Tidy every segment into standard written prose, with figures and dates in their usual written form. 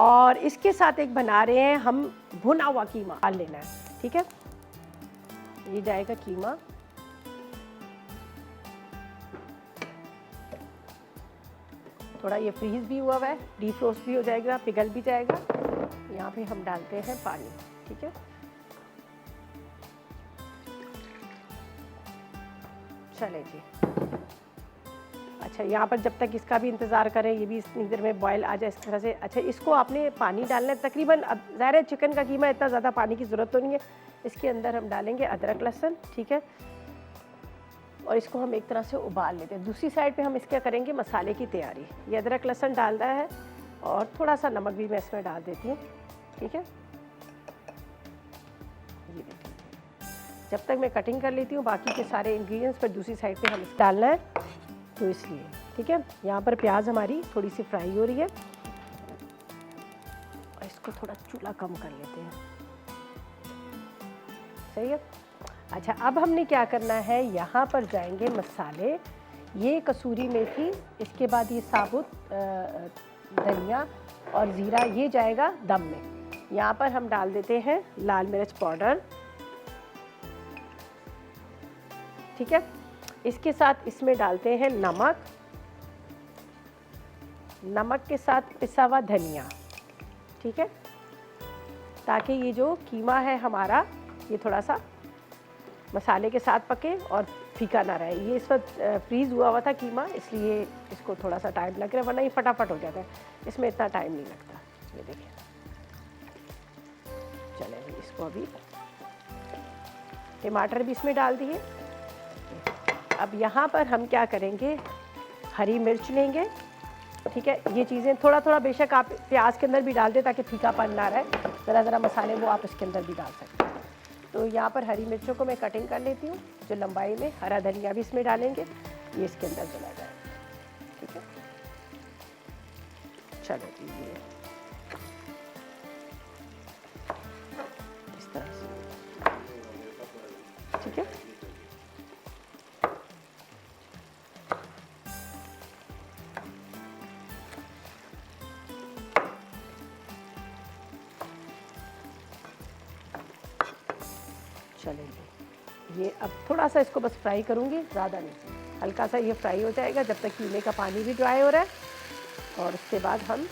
और इसके साथ एक बना रहे हैं हम भुना हुआ कीमा डाल लेना है, ठीक है। ये जाएगा कीमा, थोड़ा ये फ्रीज भी हुआ है, डीफ्रोस्ट भी हो जाएगा, पिघल भी जाएगा। यहाँ पे हम डालते हैं पानी, ठीक है। चले जी। अच्छा, यहाँ पर जब तक इसका भी इंतज़ार करें, ये भी इतनी देर में बॉयल आ जाए इस तरह से। अच्छा, इसको आपने पानी डालना है तकरीबन, अब ज़ाहिर है चिकन का कीमा इतना ज़्यादा पानी की ज़रूरत तो नहीं है। इसके अंदर हम डालेंगे अदरक लहसुन, ठीक है, और इसको हम एक तरह से उबाल लेते हैं। दूसरी साइड पे हम इसका करेंगे मसाले की तैयारी। ये अदरक लहसुन डालना है और थोड़ा सा नमक भी मैं इसमें डाल देती हूँ, ठीक है। ये देखिए, जब तक मैं कटिंग कर लेती हूँ बाकी के सारे इंग्रेडिएंट्स पर दूसरी साइड पे हम डालना है, तो इसलिए, ठीक है। यहाँ पर प्याज हमारी थोड़ी सी फ्राई हो रही है और इसको थोड़ा चूल्हा कम कर लेते हैं, सही है। अच्छा, अब हमने क्या करना है, यहाँ पर जाएंगे मसाले, ये कसूरी मेथी, इसके बाद ये साबुत धनिया और ज़ीरा, ये जाएगा दम में। यहाँ पर हम डाल देते हैं लाल मिर्च पाउडर, ठीक है। इसके साथ इसमें डालते हैं नमक, नमक के साथ पिसा हुआ धनिया, ठीक है, ताकि ये जो कीमा है हमारा ये थोड़ा सा मसाले के साथ पके और फीका ना रहे। ये इस वक्त फ्रीज़ हुआ था कीमा, इसलिए इसको थोड़ा सा टाइम लग रहा है, वरना ये फटाफट हो जाता है, इसमें इतना टाइम नहीं लगता। ये देखिए, चलिए इसको अभी टमाटर भी इसमें डाल दिए। अब यहाँ पर हम क्या करेंगे, हरी मिर्च लेंगे, ठीक है। ये चीज़ें थोड़ा थोड़ा बेशक आप प्याज के अंदर भी डाल दें ताकि फीकापन ना रहे, ज़रा ज़रा मसाले वो आप इसके अंदर भी डाल सकते हैं। तो यहाँ पर हरी मिर्चों को मैं कटिंग कर लेती हूँ जो लंबाई में, हरा धनिया भी इसमें डालेंगे, ये इसके अंदर चला जाए, ठीक है। चलो ये इस तरह से, ठीक है। चलेंगे, ये अब थोड़ा सा इसको बस फ्राई करूँगी, ज़्यादा नहीं, हल्का सा ये फ्राई हो जाएगा जब तक कीमे का पानी भी ड्राई हो रहा है। और उसके बाद हम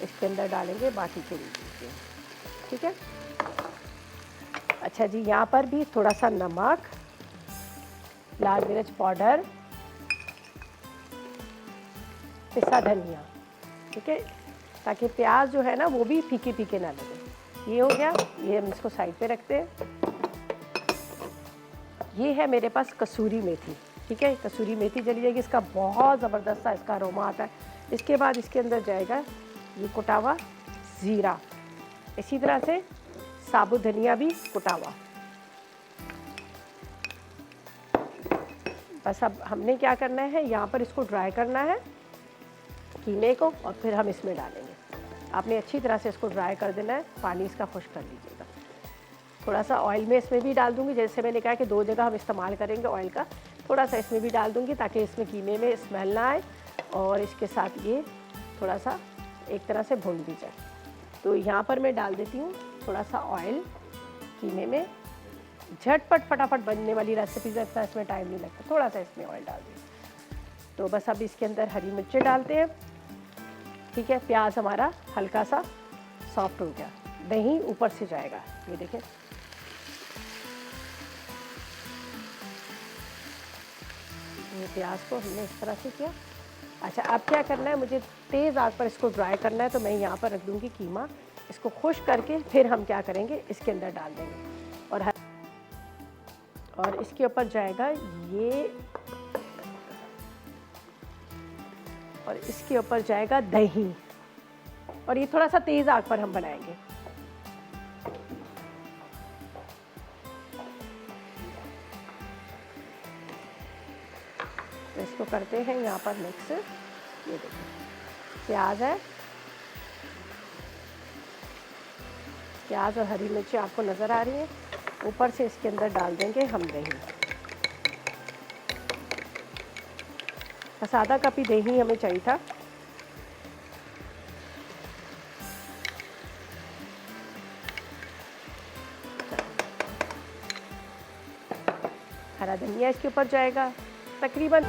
इसके अंदर डालेंगे बाकी के इंग्रेडिएंट्स, ठीक है। अच्छा जी, यहाँ पर भी थोड़ा सा नमक, लाल मिर्च पाउडर, पिसा धनिया, ठीक है, ताकि प्याज जो है ना वो भी फीके फीके ना लगे। ये हो गया, ये हम इसको साइड पे रखते हैं। ये है मेरे पास कसूरी मेथी, ठीक है, कसूरी मेथी चली जाएगी, इसका बहुत ज़बरदस्त सा इसका अरोमा आता है। इसके बाद इसके अंदर जाएगा ये कुटा हुआ ज़ीरा, इसी तरह से साबुत धनिया भी कुटा हुआ। बस अब हमने क्या करना है, यहाँ पर इसको ड्राई करना है कीमे को, और फिर हम इसमें डालेंगे। आपने अच्छी तरह से इसको ड्राई कर देना है, पानी इसका खुश्क कर लीजिएगा। थोड़ा सा ऑयल में इसमें भी डाल दूंगी, जैसे मैंने कहा कि 2 जगह हम इस्तेमाल करेंगे ऑयल का, थोड़ा सा इसमें भी डाल दूंगी ताकि इसमें कीमे में स्मेल ना आए और इसके साथ ये थोड़ा सा एक तरह से भून भी जाए। तो यहाँ पर मैं डाल देती हूँ थोड़ा सा ऑयल कीमे में, झटपट फटाफट बनने वाली रेसिपी लगता है, इसमें टाइम नहीं लगता, थोड़ा सा इसमें ऑयल डाल दिया। तो बस अब इसके अंदर हरी मिर्चें डालते हैं, ठीक है। प्याज हमारा हल्का सा सॉफ्ट हो गया, दही ऊपर से जाएगा, ये देखें। ये प्याज को हमने इस तरह से किया। अच्छा, अब क्या करना है, मुझे तेज़ आग पर इसको ड्राई करना है, तो मैं यहाँ पर रख दूँगी कीमा, इसको खुश करके फिर हम क्या करेंगे, इसके अंदर डाल देंगे और इसके ऊपर जाएगा ये, और इसके ऊपर जाएगा दही, और ये थोड़ा सा तेज़ आग पर हम बनाएंगे। तो इसको करते हैं यहाँ पर मिक्स। ये देखिए, प्याज है, प्याज और हरी मिर्ची आपको नज़र आ रही है। ऊपर से इसके अंदर डाल देंगे हम दही, बस आधा कप ही दही हमें चाहिए था। हरा धनिया इसके ऊपर जाएगा तकरीबन